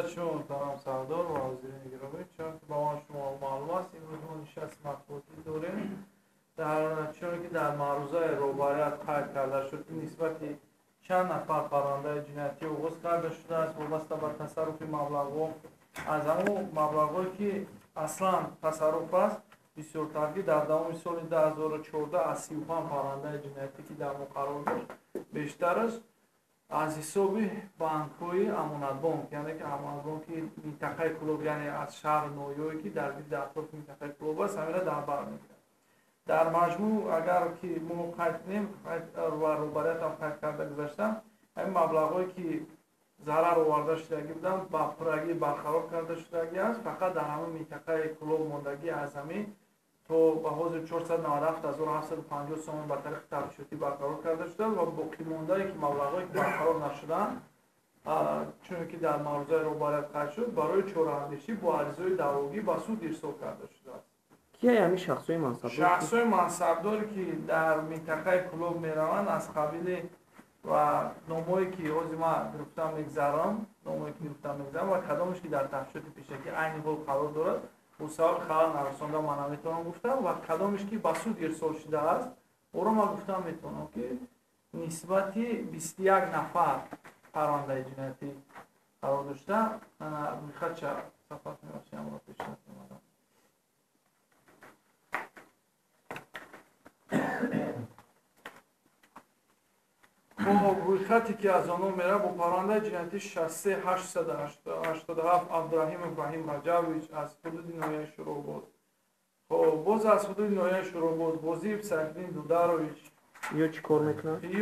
شما محترم سردار و حاضرین گرامی، چون که با ما شما معلوم است امروز ما نشست مطبوعاتی داریم چون که در معروضه روباریت قید کرده شد این نسبت چند نفر پرونده جنایتی آغاز کرده شده است وابسته به تصرف مبلغ از همون مبلغی که اصلا تصرف است بسیار ترکی در دوام سال 2014 از 35 پرونده جنایتی که در مقرر داشت بیشتر است از حساب بانک‌های امانت بانک، یعنی که امانت بانک منطقه کلوب یعنی از شهر نویایی که در اطراف منطقه کلوب است همیشه در بر میگیرد. در مجموع اگر که ما قید کنیم و روباریت هم قید کرده گذاشتم این مبلغایی که ضرر آورده شدگی بودن با پرگی برقرار کرده شدگی است فقط در همه منطقه کلوب ماندگی از همین تو به حوض 497,750 سوم به طریق تفتیشاتی برقرار کرده شده و باقی مانده‌ای که مبلغایی که برقرار نشدن چون که در معروضه روباریت قید شد برای چهاره‌اندیشی با عرضه دعواگی به سود ارسال کرده شده است. کیا یعنی شخصای منصبدار؟ شخصای منصبداری که در منطقه کلوب میروند از قبیل و نامه‌ای که از ما گرفتم میگذارم و کدامش که در تفتیشات پیشکی عین حال قرار دارد او سال خبر نرسانده من میتونم گفتم و کدامش که به سود ارسال شده است او رو من گفتم میتونم که نسبتی 21 نفر پرونده جنایتی قرار داشته من میخواد چه صفحات میباشیم را پیشنهاد می‌کنم. روی خطی که از آنها میره با پرونده جنایتی 63887 عبدالرحیم ابراهیم رجویچ از حدود نویه شروع بود. باز از حدود نویه شروع بود وزیر سیفالدین دودارویچ یا چی کار میکنه؟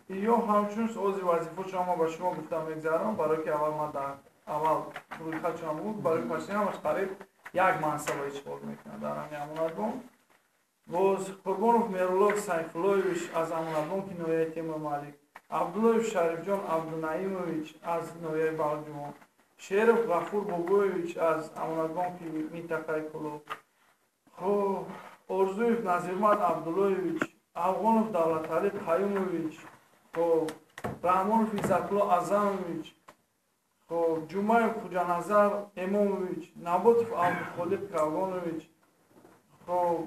یا همچون عضو وظیفه شما با شما گفتم میگذارم برای که اول من در اول روی خط شما بود برای پشتی همش قریب یک منصب اجبار میکنه در همین امانت بانک. باز قربانوف میرالله سیفاللهویچ از امانت بانک نویه تیمور مالک، عبدالله شریف جان عبدالنعیمویچ از نویه بلجمان، شریف غفور بابویچ از امانت بانک منطقه کلوب، ارزویف نظیرمند عبداللهویچ، افغانوف دولتعلی قیومویچ، رحمانوف عزتالله اعظمویچ، جمعه خوجانظر امامویچ، نباتوف عبدالخالق کاغانویچ،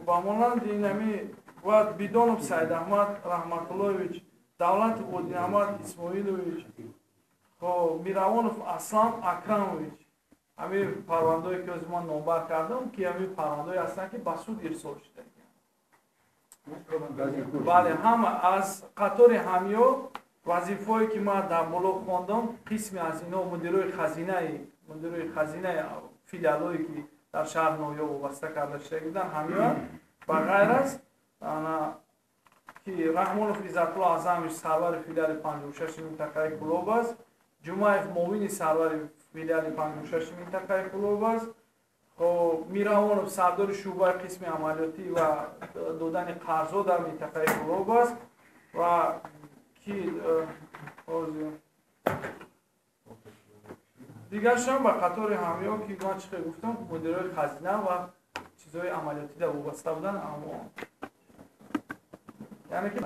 با مانند اینمی و بیدانوف سید احمد رحمت اللهویچ، دولت بودین احمد اسماعیلویچ، میروانوف اسلام اکرمویچ همین پرونده‌ای که از من نامبر کردم که همین پرونده‌ای هستن که به سود ارسال شده. بله هم از قطار همیا وظیفه‌ای که من در بالا خواندم قسمی از اینا مدیرای خزینه فیلیالایی که در شهر نویا وابسته کرده شده بودن همیا و غیر از که رحمانوف عزتالله اعظمویچ سرور فیلیال 56 منطقه کلوب است، جمعه معاون سرور فیلیال 56 منطقه کلوب است، میروانوف سردار شعبه قسم عملیاتی و دادن قرضا در منطقه کلوب است و کی دیگر شما با قطار همیا که من چه گفتم مدیرای خزینه و چیزهای عملیاتی در وابسته بودن اما یعنی که